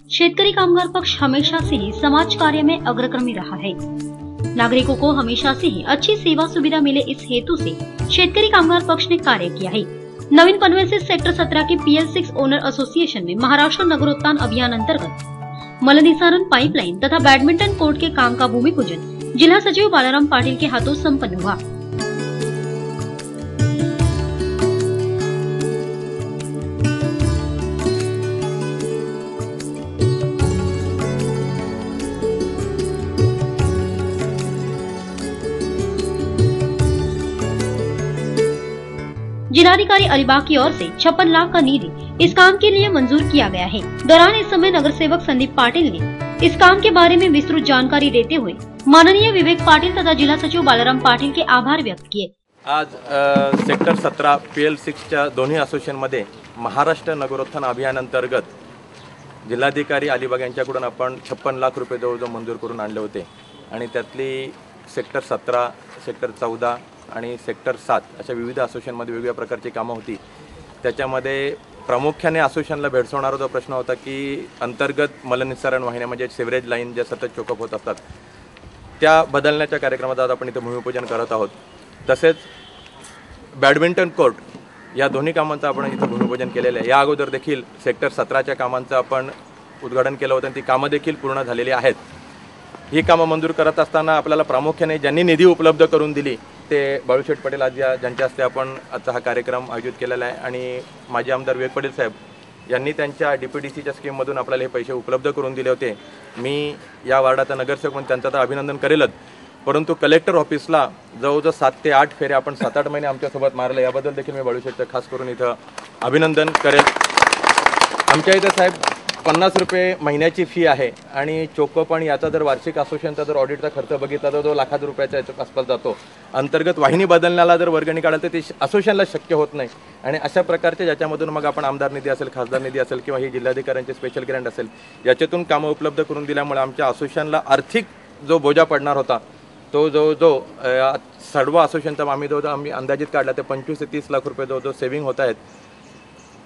शेतकरी कामगार पक्ष हमेशा से ही समाज कार्य में अग्रक्रमी रहा है। नागरिकों को हमेशा से ही अच्छी सेवा सुविधा मिले, इस हेतु से शेतकरी कामगार पक्ष ने कार्य किया है। नवीन पनवेल से सेक्टर 17 के PL6 ओनर एसोसिएशन में महाराष्ट्र नगरोत्थान अभियान अंतर्गत मलनिसारण पाइपलाइन तथा बैडमिंटन कोर्ट के काम का भूमि पूजन जिला सचिव बालाराम पाटिल के हाथों संपन्न हुआ। जिलाधिकारी अलीबाग की ओर से 56 लाख का निधि इस काम के लिए मंजूर किया गया है। दौरान इस समय नगर सेवक संदीप पाटिल ने इस काम के बारे में विस्तृत जानकारी देते हुए माननीय विवेक पाटिल तथा जिला सचिव बालाराम पाटिल के आभार व्यक्त किए। आज सेक्टर 17 PL6 दोन्ही असोसिएशन मध्ये महाराष्ट्र नगरोत्थान अभियान अंतर्गत जिल्हाधिकारी अलीबाग यांच्याकडून आपण 56 लाख रुपये जवळजवळ मंजूर करून आणले होते आणि त्यातली सेक्टर 17, सेक्टर 14 आणि सेक्टर 7 अशा विविध असोसिएशनमध्ये वेगवेगळ्या प्रकारची कामं होती। त्याच्यामध्ये प्रामुख्याने असोसिएशनला भेडसावणारा जो प्रश्न होता की अंतर्गत मलनिस्सारण वाहिन्या म्हणजे सेवरेज लाईन ज्या सतत चोकअप होत असतात त्या बदलण्याच्या कार्यक्रमात आज आपण इथे भूमिपूजन करत आहोत। तसेच बॅडमिंटन कोर्ट या दोन्ही कामांचं आपण इथे भूमिपूजन केलेलं आहे। या अगोदर देखील सेक्टर 17च्या कामांचं आपण उद्घाटन केलं होतं आणि ती कामं देखील पूर्ण झालेली आहेत। ही कामं मंजूर करत असताना आपल्याला प्रामुख्याने ज्यांनी निधी उपलब्ध करून दिली ते बाळूशेठ पटेल आज ज्यांच्या हस्ते आपण आजचा हा कार्यक्रम आयोजित केलेला आहे आणि माजी आमदार विवेक पाटील साहेब यांनी त्यांच्या DPDCच्या स्कीममधून आपल्याला हे पैसे उपलब्ध करून दिले होते। मी या वार्डाचा नगरसेवक म्हणून त्यांचं तर अभिनंदन करेलच, परंतु कलेक्टर ऑफिसला जवळजवळ 7 ते 8 फेरे आपण 7-8 महिने आमच्यासोबत मारले, याबद्दल देखील मी बाळूशेठचं खास करून इथं अभिनंदन करेल। आमच्या इथं साहेब 50 रुपये महिन्याची फी आहे आणि चोकअप आणि याचा जर वार्षिक असोसिएशनचा जर ऑडिटचा खर्च बघितला तर तो लाखात रुपयाच्या आसपास जातो। अंतर्गत वाहिनी बदलण्याला जर वर्गणी काढाल तर ते असोसिएशनला शक्य होत नाही आणि अशा प्रकारचे ज्याच्यामधून मग आपण आमदार निधी असेल, खासदार निधी असेल किंवा ही जिल्हाधिकाऱ्यांचे स्पेशल ग्रँट असेल याच्यातून कामं उपलब्ध करून दिल्यामुळे आमच्या असोसिएशनला आर्थिक जो बोजा पडणार होता तो जो सर्व असोसिएशनचा आम्ही अंदाजित काढला ते 25 ते 30 लाख रुपये जो सेव्हिंग होत आहेत।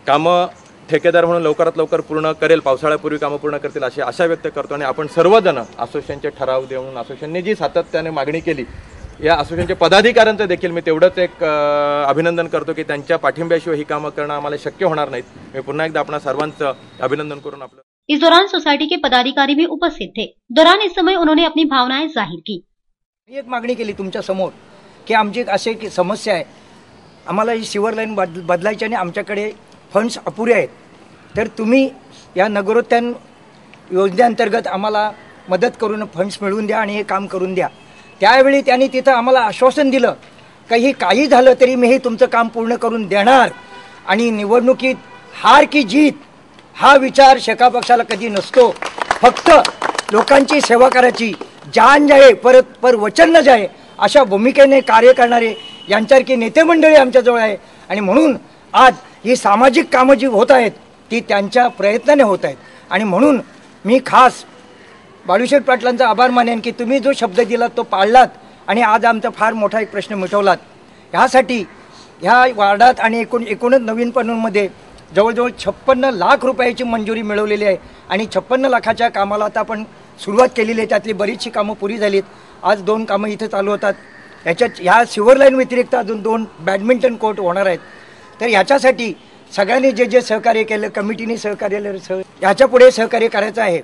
कामं ठेकेदार म्हणून लवकरात लवकर पूर्ण करेल, पावसाळ्यापूर्वी कामं पूर्ण करतील अशी आशा व्यक्त करतो आणि आपण सर्वजण असोसिएशनचे ठराव देऊन असोसिएशनने जी सातत्याने मागणी केली या असोसिएशनच्या पदाधिकाऱ्यांचं देखील मी तेवढंच एक अभिनंदन करतो की त्यांच्या पाठिंब्याशिवाय ही कामं करणं आम्हाला शक्य होणार नाहीत। मी पुन्हा एकदा आपण सर्वांचं अभिनंदन करून आपलं। इस दौरान सोसाइटी के पदाधिकारी भी उपस्थित थे। दौरान इस समय उन्होंने अपनी भावनाएं जाहिर की। एक मागणी केली तुमच्या समोर की आमची अशी एक समस्या आहे, आम्हाला ही सिवर लाईन बदलायची आणि आमच्याकडे फंड्स अपुरे आहेत, तर तुम्ही या नगरोत्थान योजनेअंतर्गत आम्हाला मदत करून फंड्स मिळवून द्या आणि हे काम करून द्या। त्यावेळी त्यांनी तिथं आम्हाला आश्वासन दिलं की काही झालं तरी मी हे तुमचं काम पूर्ण करून देणार आणि निवडणुकीत हार की जीत हा विचार शेका पक्षाला कधी नसतो, फक्त लोकांची सेवा करायची, जान जाए पर वचन न जाए अशा भूमिकेने कार्य करणारे यांच्यासारखी नेते मंडळी आमच्याजवळ आहे आणि म्हणून आज ही सामाजिक कामं जी होत आहेत ती त्यांच्या प्रयत्नाने होत आहेत आणि म्हणून मी खास बाळूशेठ पाटलांचा आभार मानेन की तुम्ही जो शब्द दिलात तो पाळलात आणि आज आमचा फार मोठा एक प्रश्न मिटवलात। ह्यासाठी ह्या वार्डात आणि एकूणच नवीन पनवेलमध्ये जवळजवळ 56 लाख रुपयाची मंजुरी मिळवलेली आहे आणि 56 लाखाच्या कामाला आता आपण सुरुवात केलेली आहे। त्यातली बरीचशी कामं पुरी झालीत। आज 2 कामं इथे चालू होतात, याच्यात ह्या सिवर लाईन व्यतिरिक्त अजून 2 बॅडमिंटन कोर्ट होणार आहेत। तर याच्यासाठी सगळ्यांनी जे सहकार्य केलं, कमिटीने सहकार्य याच्या पुढे सहकार्य करायचं आहे।